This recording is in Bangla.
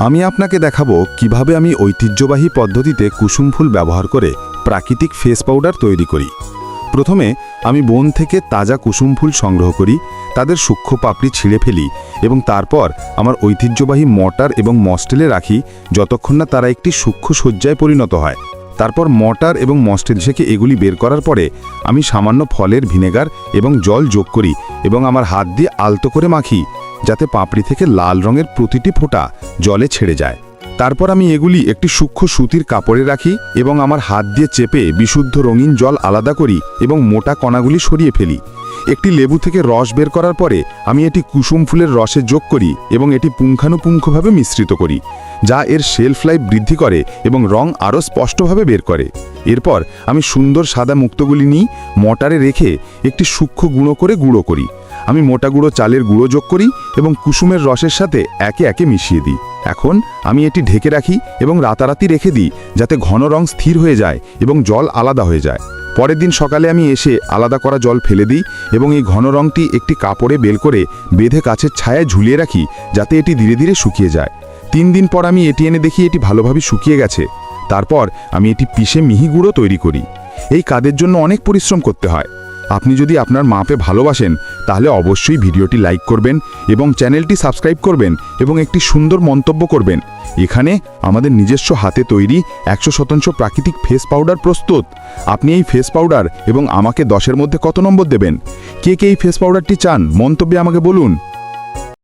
আমি আপনাকে দেখাবো কিভাবে আমি ঐতিহ্যবাহী পদ্ধতিতে কুসুম ফুল ব্যবহার করে প্রাকৃতিক ফেস পাউডার তৈরি করি। প্রথমে আমি বন থেকে তাজা কুসুম ফুল সংগ্রহ করি, তাদের সূক্ষ্ম পাপড়ি ছিঁড়ে ফেলি এবং তারপর আমার ঐতিহ্যবাহী মটার এবং মস্টেলে রাখি যতক্ষণ না তারা একটি সূক্ষ্ম সজ্জায় পরিণত হয়। তারপর মটার এবং মস্টেল থেকে এগুলি বের করার পরে আমি সামান্য ফলের ভিনেগার এবং জল যোগ করি এবং আমার হাত দিয়ে আলতো করে মাখি, যাতে পাপড়ি থেকে লাল রঙের প্রতিটি ফোঁটা জলে ছেড়ে যায়। তারপর আমি এগুলি একটি সূক্ষ্ম সুতির কাপড়ে রাখি এবং আমার হাত দিয়ে চেপে বিশুদ্ধ রঙিন জল আলাদা করি এবং মোটা কণাগুলি সরিয়ে ফেলি। একটি লেবু থেকে রস বের করার পরে আমি এটি কুসুম ফুলের রসে যোগ করি এবং এটি পুঙ্খানুপুঙ্খভাবে মিশ্রিত করি, যা এর শেলফ লাইফ বৃদ্ধি করে এবং রং আরও স্পষ্টভাবে বের করে। এরপর আমি সুন্দর সাদা মুক্তগুলি নিই, মটারে রেখে একটি সূক্ষ্ম গুঁড়ো করি। আমি মোটা গুঁড়ো চালের গুঁড়ো যোগ করি এবং কুসুমের রসের সাথে একে একে মিশিয়ে দিই। এখন আমি এটি ঢেকে রাখি এবং রাতারাতি রেখে দিই, যাতে ঘন রং স্থির হয়ে যায় এবং জল আলাদা হয়ে যায়। পরের দিন সকালে আমি এসে আলাদা করা জল ফেলে দিই এবং এই ঘন রংটি একটি কাপড়ে বের করে বেঁধে গাছের ছায়ায় ঝুলিয়ে রাখি, যাতে এটি ধীরে ধীরে শুকিয়ে যায়। 3 দিন পর আমি এটি এনে দেখি এটি ভালোভাবে শুকিয়ে গেছে। তারপর আমি এটি পিষে মিহি গুঁড়ো তৈরি করি। এই কাজের জন্য অনেক পরিশ্রম করতে হয়। আপনি যদি আপনার মাকে ভালোবাসেন তাহলে অবশ্যই ভিডিওটি লাইক করবেন এবং চ্যানেলটি সাবস্ক্রাইব করবেন এবং একটি সুন্দর মন্তব্য করবেন। এখানে আমাদের নিজস্ব হাতে তৈরি 100% প্রাকৃতিক ফেস পাউডার প্রস্তুত। আপনি এই ফেস পাউডার এবং আমাকে 10-এর মধ্যে কত নম্বর দেবেন? কে এই ফেস পাউডারটি চান মন্তব্যে আমাকে বলুন।